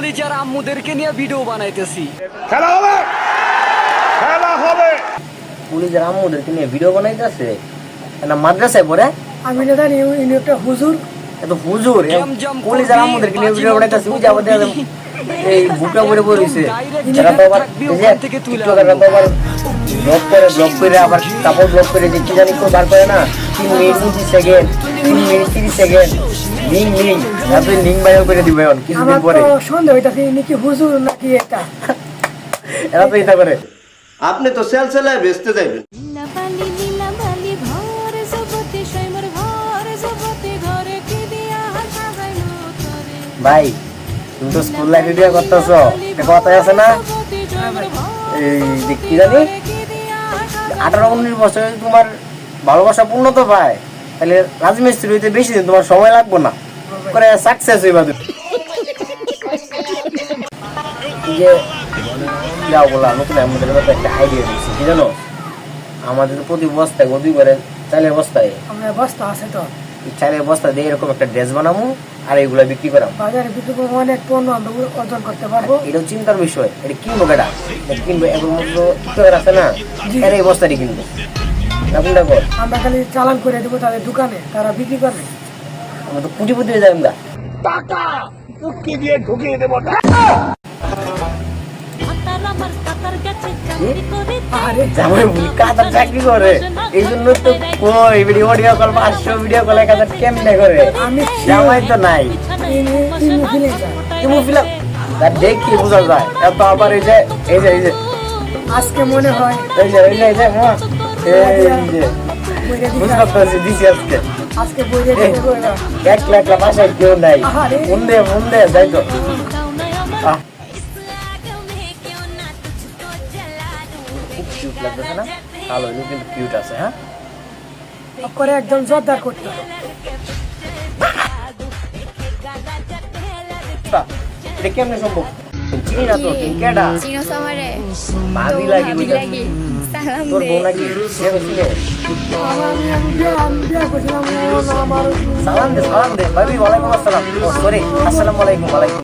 কলিজার আম্মুদেরকে নিয়ে ভিডিও বানাইতেছি। খেলা হবে, খেলা হবে। কলিজার আম্মুদেরকে নিয়ে ভিডিও বানাইতেছে না মাদ্রাসায় পড়ে। আমি না জানি ইনি একটা হুজুর। এত হুজুর কলিজার আম্মুদেরকে নিয়ে ভিডিও বানাইতেছে। ওই যে আমাদের এই বুকটা পরে পড়েছে। এরা তো আবার টিকটকাররা তো আবার ব্লক করে আবার কাপড় ব্লক করে যে কি জানি কেউ বার করে না 3 minute 30 second 3 minute 30 second link তারপরে লিঙ্ক বাইর করে দিবে এখন কিছুদিন পরে। আমার তো সন্দেহ হইতাছে ইনি কি হুজুর নাকি এটা। এরা তো এটা করে। আপনি তো সেলসেলায় বেচতে যাইবেন। ভাই তুমি তো স্কুল লাইফে বিয়ে করতেছো, একটা কথাই আছে না এই যে কি জানি 18-19 বছরে তোমার ভালোবাসা পূর্ণতা পায় তাহলে রাজমিস্ত্রি হইতে বেশি দিন তোমার সময় লাগবে না করে সাকসেস হইবা তুমি। যে যাও বলা নতুন আমাদের মতো একটা আইডিয়া দিচ্ছি কি জানো, আমাদের প্রতি বস্তায় গদি করে চালের বস্তায় আমার বস্তা আছে তো, চালের বস্তা দিয়ে এরকম একটা ড্রেস বানাবো আর এইগুলা বিক্রি করাম। বাজারে বিক্রি করে অনেক পণ্য আমরা অর্জন করতে পারবো। এটাও চিন্তার বিষয়, এটা কিনবো কেটা কিনবো এখন মতো আছে না এরা এই বস্তাটি কিনবো আমরা খালি চালান করে দেবো তাদের দোকানে, তারা বিক্রি করবে। আমরা তো কোটিপতি হয়ে যাই আমরা। টাকা চুক্তি দিয়ে ঢুকিয়ে দেবো। চাকরি করে এই জন্য তো কই ভিডিও কল 500 ভিডিও কল 1000 কেমনে করে জামাই তো নাই দেখি বুঝা যায়। এত আবার এই যে আজকে মনে হয় এই যে বুঝতে পারছি দিছি আজকে আজকে বইরে দেবো। 1 লাখ বাসায় কেউ নাই মন দে যাই তো কিউট লাগতেছে না কালো কিন্তু কিউট আছে। হ্যাঁ করে একদম জোরদার করতে হবে। এটা কেমনে সম্ভব চিনি না তো কেডা চিনো সমারে মাগি লাগি বুঝা সালাম তোর দে বউ নাকি সে বলছিল আমি বিয়ে করছিলাম আমার সালাম দে ভাবি ওয়ালাইকুম আসসালাম। সরি আসসালামু আলাইকুম।